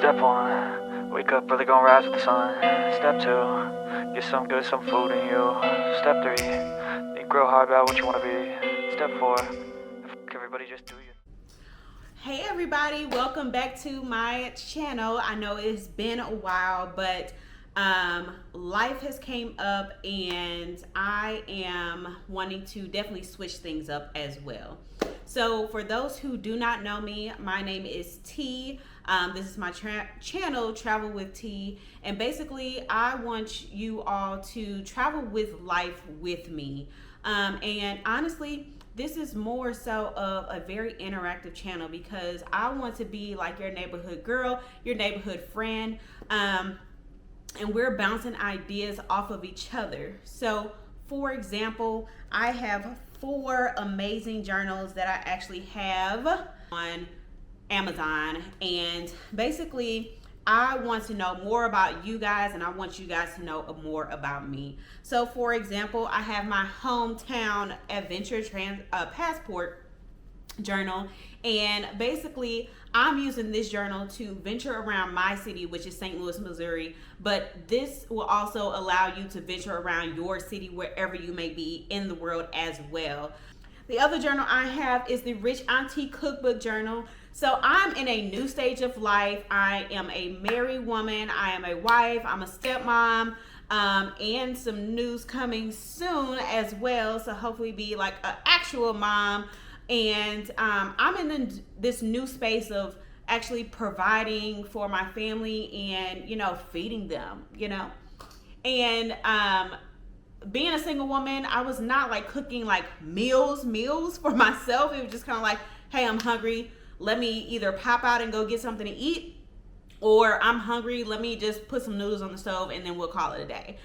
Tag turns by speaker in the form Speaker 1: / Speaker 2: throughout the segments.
Speaker 1: Step one, wake up early, gonna rise with the sun. Step two, get some good, some food in you. Step three, think real hard about what you wanna be. Step four, everybody just do you.
Speaker 2: Hey everybody, welcome back to my channel. I know it's been a while, but life has came up and I am wanting to definitely switch things up as well. So for those who do not know me, my name is T. This is my channel, Travel with T, and basically I want you all to travel with life with me. And honestly, this is more so of a very interactive channel because I want to be like your neighborhood girl, your neighborhood friend, and we're bouncing ideas off of each other. So for example, I have 4 amazing journals that I actually have on Amazon, and basically I want to know more about you guys and I want you guys to know more about me. So for example, I have my hometown adventure passport journal, and basically I'm using this journal to venture around my city, which is St. Louis, Missouri, but this will also allow you to venture around your city wherever you may be in the world as well. The other journal I have is the Rich Auntie Cookbook Journal. So I'm in a new stage of life. I am a married woman. I am a wife. I'm a stepmom, and some news coming soon as well. So hopefully be like an actual mom. And I'm in this new space of actually providing for my family and, feeding them, And being a single woman, I was not like cooking like meals for myself. It was just kind of like, hey, I'm hungry. Let me either pop out and go get something to eat, or I'm hungry. Let me just put some noodles on the stove and then we'll call it a day.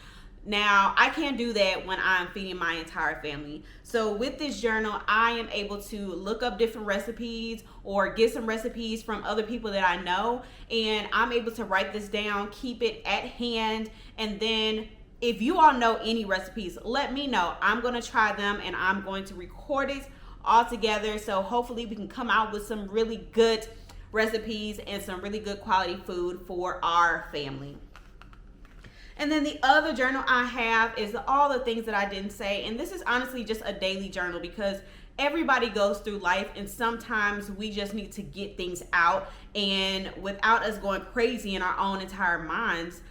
Speaker 2: Now, I can't do that when I'm feeding my entire family. So with this journal, I am able to look up different recipes or get some recipes from other people that I know. And I'm able to write this down, keep it at hand. And then if you all know any recipes, let me know. I'm going to try them and I'm going to record it all together. So hopefully we can come out with some really good recipes and some really good quality food for our family. And then the other journal I have is all the things that I didn't say. And this is honestly just a daily journal because everybody goes through life and sometimes we just need to get things out. And without us going crazy in our own entire minds,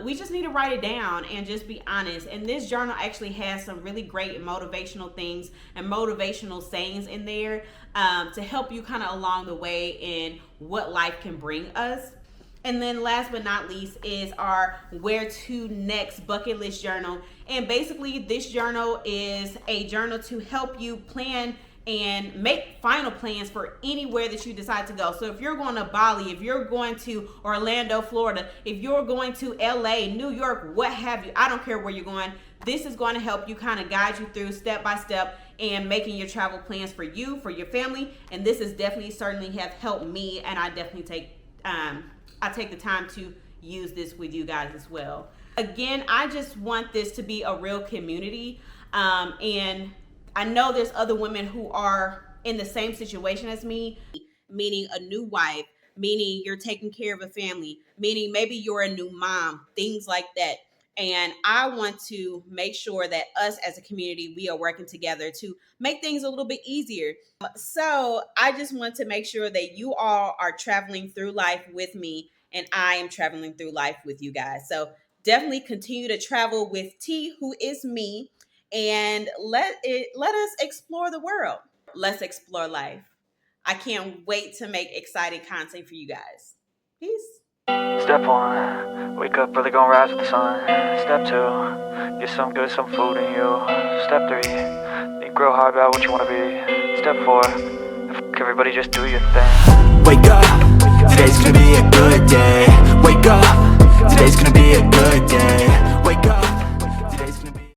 Speaker 2: we just need to write it down and just be honest. And this journal actually has some really great motivational things and motivational sayings in there to help you kind of along the way in what life can bring us. And then last but not least is our Where to Next bucket list journal. And basically this journal is a journal to help you plan and make final plans for anywhere that you decide to go. So if you're going to Bali, if you're going to Orlando, Florida, if you're going to LA, New York, what have you, I don't care where you're going, this is going to help you kind of guide you through step by step and making your travel plans for you, for your family. And this is definitely certainly have helped me, and I definitely take the time to use this with you guys as well. Again, I just want this to be a real community, and I know there's other women who are in the same situation as me, meaning a new wife, meaning you're taking care of a family, meaning maybe you're a new mom, things like that. And I want to make sure that us as a community, we are working together to make things a little bit easier. So I just want to make sure that you all are traveling through life with me and I am traveling through life with you guys. So definitely continue to travel with T, who is me, and let us explore the world. Let's explore life. I can't wait to make exciting content for you guys. Peace.
Speaker 1: Step one, wake up early, gonna rise with the sun. Step two, get some good, some food in you. Step three, think real hard about what you wanna be. Step four, everybody just do your thing.
Speaker 3: Wake up, today's gonna be a good day. Wake up, today's gonna be a good day.